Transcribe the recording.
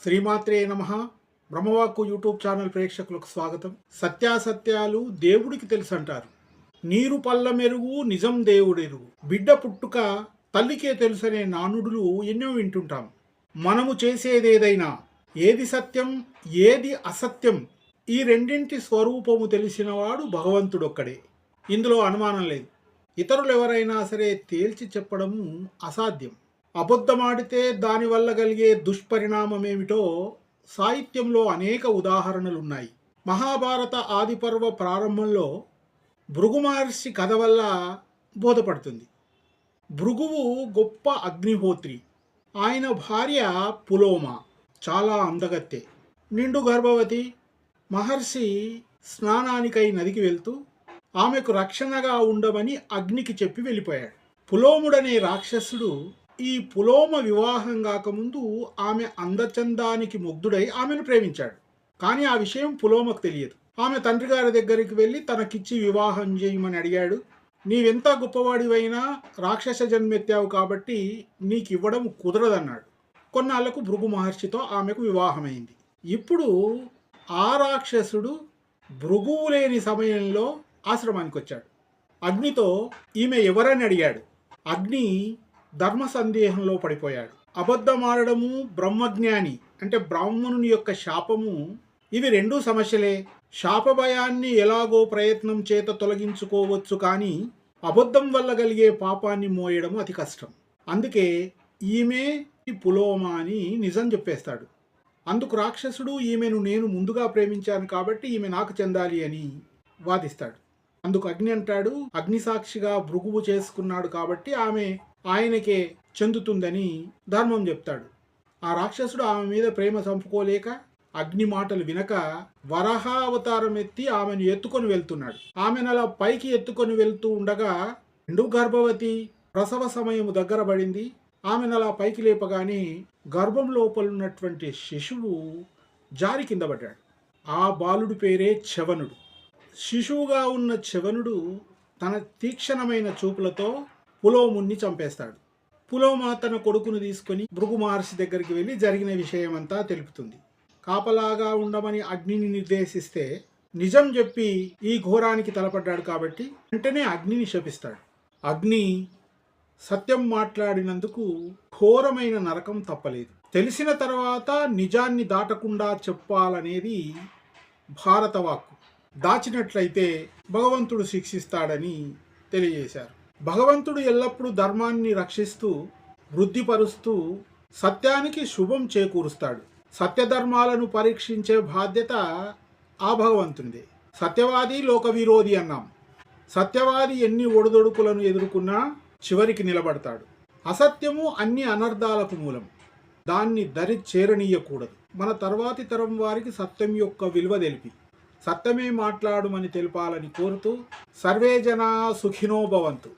శ్రీమాత్రే నమః. బ్రహ్మవాక్కు YouTube channel ప్రేక్షకులకు స్వాగతం. సత్యాసత్యాలు దేవుడికి తెలుసు అంటారు. నీరు పల్ల మెరుగు నిజం దేవుడెరుగు. బిడ్డ పుట్టుక తల్లికే తెలుసనే నానుడులు ఎన్నో వింటుంటాం. మనము చేసేదేదైనా ఏది సత్యం ఏది అసత్యం ఈ రెండింటి స్వరూపము తెలిసినవాడు భగవంతుడొక్కడే. ఇందులో అనుమానం లేదు. ఇతరులు ఎవరైనా సరే తేల్చి చెప్పడము అసాధ్యం. అబద్ధమాడితే దానివల్ల కలిగే దుష్పరిణామమేమిటో సాహిత్యంలో అనేక ఉదాహరణలున్నాయి. మహాభారత ఆదిపర్వ ప్రారంభంలో భృగు మహర్షి కథ వల్ల బోధపడుతుంది. భృగువు గొప్ప అగ్నిహోత్రి. ఆయన భార్య పులోమ చాలా అందగత్తె, నిండు గర్భవతి. మహర్షి స్నానానికై నదికి వెళ్తూ ఆమెకు రక్షణగా ఉండమని అగ్నికి చెప్పి వెళ్ళిపోయాడు. పులోముడనే రాక్షసుడు ఈ పులోమ వివాహం కాకముందు ఆమె అందచందానికి ముగ్ధుడై ఆమెను ప్రేమించాడు. కానీ ఆ విషయం పులోమకు తెలియదు. ఆమె తండ్రి గారి దగ్గరికి వెళ్ళి తనకిచ్చి వివాహం చేయమని అడిగాడు. నీవెంత గొప్పవాడివైనా రాక్షస జన్మెత్తావు కాబట్టి నీకు ఇవ్వడం కుదరదన్నాడు. కొన్నాళ్లకు భృగు మహర్షితో ఆమెకు వివాహమైంది. ఇప్పుడు ఆ రాక్షసుడు భృగువు లేని సమయంలో ఆశ్రమానికి వచ్చాడు. అగ్నితో ఈమె ఎవరని అడిగాడు. అగ్ని ధర్మ సందేహంలో పడిపోయాడు. అబద్ధమాడము బ్రహ్మజ్ఞాని అంటే బ్రాహ్మణుని యొక్క శాపము, ఇవి రెండూ సమస్యలే. శాపభయాన్ని ఎలాగో ప్రయత్నం చేత తొలగించుకోవచ్చు, కానీ అబద్ధం వల్ల కలిగే పాపాన్ని మోయడం అతి కష్టం. అందుకే ఈమె పులోమ అని నిజం చెప్పేస్తాడు. అందుకు రాక్షసుడు ఈమెను నేను ముందుగా ప్రేమించాను కాబట్టి ఈమె నాకు చెందాలి అని వాదిస్తాడు. అందుకు అగ్ని అంటాడు, అగ్ని సాక్షిగా భృగువు చేసుకున్నాడు కాబట్టి ఆమె ఆయనకే చెందుతుందని ధర్మం చెప్తాడు. ఆ రాక్షసుడు ఆమె మీద ప్రేమ చంపుకోలేక అగ్ని మాటలు వినక వరాహ అవతారం ఎత్తి ఆమెను ఎత్తుకొని వెళ్తున్నాడు. ఆమెను అలా పైకి ఎత్తుకొని వెళ్తూ ఉండగా నిండు గర్భవతి, ప్రసవ సమయం దగ్గర పడింది. ఆమెను అలా పైకి లేపగానే గర్భం లోపలున్నటువంటి శిశువు జారి కింద పడ్డాడు. ఆ బాలుడి పేరే చవనుడు. శిశువుగా ఉన్న చవనుడు తన తీక్షణమైన చూపులతో పులోముని చంపేస్తాడు. పులోమ తన కొడుకును తీసుకొని భృగు మహర్షి దగ్గరికి వెళ్ళి జరిగిన విషయమంతా తెలుపుతుంది. కాపలాగా ఉండమని అగ్నిని నిర్దేశిస్తే నిజం చెప్పి ఈ ఘోరానికి తలపడ్డాడు కాబట్టి వెంటనే అగ్నిని శపిస్తాడు. అగ్ని సత్యం మాట్లాడినందుకు ఘోరమైన నరకం తప్పలేదు. తెలిసిన తర్వాత నిజాన్ని దాటకుండా చెప్పాలనేది భారత వాక్కు. దాచినట్లయితే భగవంతుడు శిక్షిస్తాడని తెలియజేశారు. భగవంతుడు ఎల్లప్పుడూ ధర్మాన్ని రక్షిస్తూ వృద్ధిపరుస్తూ సత్యానికి శుభం చేకూరుస్తాడు. సత్యధర్మాలను పరీక్షించే బాధ్యత ఆ భగవంతునిదే. సత్యవాది లోక విరోధి అన్నాం. సత్యవాది ఎన్ని ఒడిదొడుకులను ఎదుర్కొన్నా చివరికి నిలబడతాడు. అసత్యము అన్ని అనర్థాలకు మూలం. దాన్ని దరి చేరనీయకూడదు. మన తర్వాతి తరం వారికి సత్యం యొక్క విలువ తెలిపి సత్యమే మాట్లాడుమని తెలపాలని కోరుతూ సర్వే జనా సుఖినో భవంతు.